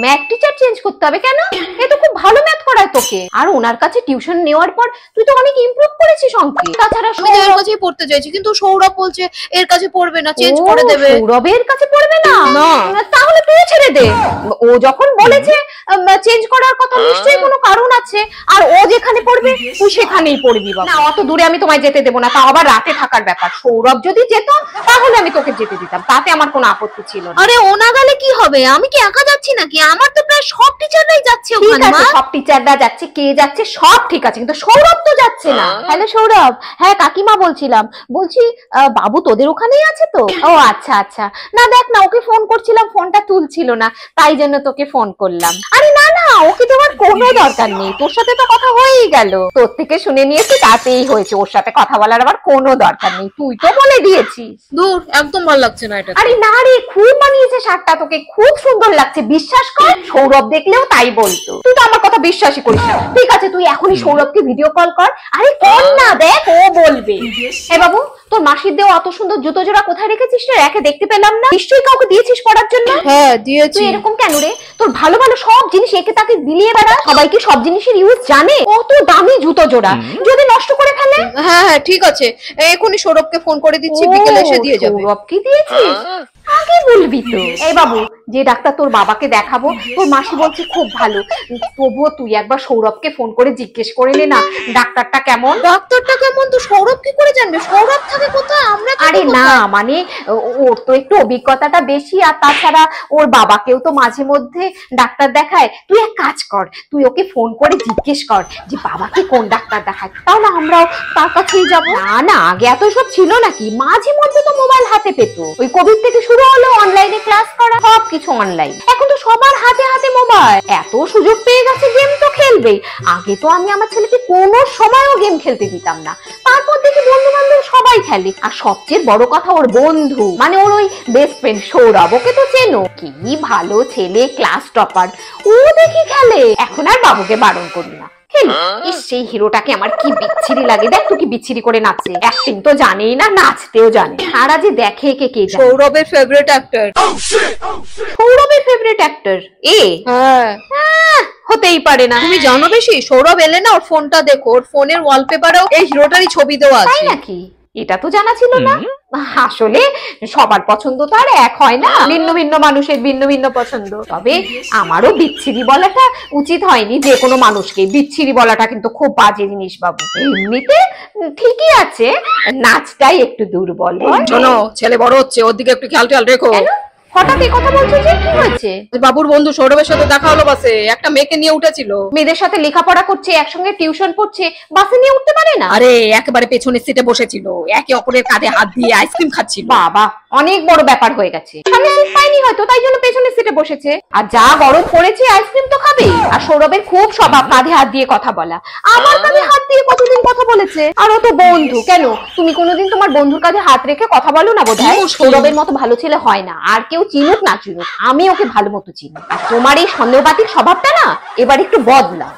Math teacher change করতে হবে কেন? এ তো খুব ভালো ম্যাথ করায় তোকে। আর ওনার কাছে টিউশন নেওয়ার পর তুই তো অনেক ইমপ্রুভ করেছিস অঙ্কে। তাছাড়া আমি তো এর কাছেই পড়তে চাইছি, কিন্তু সৌরভ বলছে এর কাছে পড়বে না, চেঞ্জ করে দেবে। সৌরভের কাছে পড়বে না? না। তাহলে তুই ছেড়ে দে। ও যখন বলেছে চেঞ্জ করার কথা, নিশ্চয়ই কোনো কারণ আছে। আর ও যেখানে পড়বে তুই সেখানেই পড়বি বাবা। না, অত দূরে আমি তোমায় যেতে দেবো না, তাও আবার রাতে থাকার ব্যাপার। সৌরভ যদি যেত তাহলে আমি তোকে যেতে দিতাম, তাতে আমার কোনো আপত্তি ছিল না। আরে ও না গেলে কি হবে? আমি কি একা যাচ্ছি নাকি? আমার তো প্রায় সব টিচাররাই যাচ্ছে ওখানে। মা, সব টিচাররা যাচ্ছে, কে যাচ্ছে সব ঠিক আছে, কিন্তু সৌরভ তো যাচ্ছে না। হ্যালো সৌরভ, হ্যাঁ কাকিমা বলছিলাম। বলছি বাবু তোদের ওখানেই আছে তো? ও আচ্ছা আচ্ছা। না দেখ না, ওকে ফোন করছিলাম, ফোনটা তুলছিল না, তাই জন্য তোকে ফোন করলাম। আরে না না, ওকে দেওয়ার কোনো দরকার নেই, তোর সাথে তো কথা হয়েই গেল। তোর থেকে শুনে নিয়েছি, তাতেই হয়েছে। ওর সাথে কথা বলার আবার কোনো দরকার নেই, তুই তো বলে দিয়েছিস। দূর, একদম ভালো লাগছে না এটা। আরে না রে, খুব মানিয়েছে শার্টটা তোকে, খুব সুন্দর লাগছে, বিশ্বাস কর। সৌরভ দেখলেও তাই বলতো। তুই তো আমার কথা বিশ্বাসই করিস না। ঠিক আছে, তুই এখনই সৌরভকে ভিডিও কল কর। আরে কর না, দেখ ও বলবে। এ বাবু, তোর মাসির দেওয়া অত সুন্দর জুতো জোড়া কোথায় রেখেছিস রে? একে দেখতে পেলাম না। নিশ্চয়ই কাউকে দিয়েছিস পড়ার জন্য। হ্যাঁ দিয়েছি। তুই এরকম কেন রে? তোর ভালো ভালো সব জিনিস একে তাকে বিলিয়ে বেড়া। সবাই কি সব জিনিসের ইউজ জানে? কত দামি জুতো জোড়া, যদি নষ্ট করে ফেলে? হ্যাঁ হ্যাঁ ঠিক আছে, এখনই সৌরভকে ফোন করে দিচ্ছি, বিকেলে এসে দিয়ে যাবে। সৌরভকে দিয়েছিস? আগে বলবি তো। এই বাবু, যে ডাক্তার তোর বাবাকে দেখাবো, তোর মাসি বলছে খুব ভালো, তবুও তুই একবার সৌরভকে ফোন করে জিজ্ঞেস করে নে না ডাক্তারটা কেমন। ডাক্তারটা কেমন তো সৌরভ কি করে জানবে? সৌরভ থাকে কোথায়? আমরা আরে না, মানে ওর তো একটু অভিজ্ঞতাটা বেশি, আর তাছাড়া ওর বাবাকেও তো মাঝে মধ্যে ডাক্তার দেখায়। তুই এক কাজ কর, তুই ওকে ফোন করে জিজ্ঞেস কর যে বাবাকে কোন ডাক্তার দেখায়, তাহলে আমরাও তার কাছেই যাবো। না না, আগে এত সব ছিল নাকি? মাঝে মধ্যে তো মোবাইল হাতে পেত, ওই কোভিড থেকে শুরু হলো অনলাইনে ক্লাস করা, সবকিছু অনলাইন। এখন তো সবার হাতে হাতে মোবাইল, এত সুযোগ পেয়ে গেছে, গেম তো খেলবেই। আগে তো আমি আমার ছেলেকে কোনো সময়ও গেম খেলতে দিতাম না, তারপর দেখি বন্ধু বান্ধব সবাই খেলে। আর সবচেয়ে বড় কথা, ওর বন্ধু মানে ওর ওই বেস্ট ফ্রেন্ড সৌরভ, ওকে তো চেনো, কি ভালো ছেলে, ক্লাস টপার, ও দেখি খেলে। এখন আর বাবুকে বারণ করি না, সেই হিরোটাকে আমার কি বিচ্ছিরি লাগে। দেখ তুই কি বিচ্ছিরি করে নাচছে, অ্যাক্টিং তো জানেই না, নাচতেও জানে। সারা যে দেখে কে কে জানে। সৌরভের ফেভারিট অ্যাক্টর। সৌরভের ফেভারিট অ্যাক্টর এ? হ্যাঁ হতেই পারে না। তুমি জানো বেশি? সৌরভ এলে না ওর ফোনটা দেখো, ওর ফোনের ওয়ালপেপারেও এই হিরোটারই ছবি দেওয়া আছে। তাই নাকি? এটা তো জানা ছিল না। আসলে সবার পছন্দ তো আর এক হয় না, ভিন্ন ভিন্ন মানুষের ভিন্ন ভিন্ন পছন্দ। তবে আমারও বিচ্ছিরি বলাটা উচিত হয়নি, যে কোনো মানুষকে বিচ্ছিরি বলাটা কিন্তু খুব বাজে জিনিস বাবু। এমনিতে ঠিকই আছে, নাচটাই একটু দুর্বল। শোনো, ছেলে বড় হচ্ছে, ওর দিকে একটু খেয়াল টেয়াল রেখো। হঠাৎ এই কথা বলছো যে? কি হয়েছে? বাবুর বন্ধু সৌরভের সাথে দেখা হলো বাসে, একটা মেয়েকে নিয়ে উঠেছিল। মেয়েদের সাথে লেখাপড়া করছে, একসঙ্গে টিউশন পড়ছে, বাসে নিয়ে উঠতে পারে না? আরে একেবারে পেছনের সিটে বসেছিল, একে অপরের কাঁধে হাত দিয়ে আইসক্রিম খাচ্ছিল। বাবা, অনেক বড় ব্যাপার হয়ে গেছে। সামনে সিট পাইনি হয়তো, তাই জন্য পেছনের সিটে বসেছে। আর যা গরম পড়েছে, আইসক্রিম তো খাবে। আর সৌরভের খুব স্বভাব কাঁধে হাত দিয়ে কথা বলা। আমার কাঁধে হাত দিয়ে কতদিন কথা বলেছে। আর ও তো বন্ধু। কেন তুমি কোনোদিন তোমার বন্ধুর কাঁধে হাত রেখে কথা বলো না বোধহয়? সৌরভের মতো ভালো ছেলে হয় না, আর কেউ চিনুক না চিনুক, আমি ওকে ভালো মতো চিনি। আর তোমার এই সন্দেহবাতিক স্বভাবটা না এবার একটু বদলাও।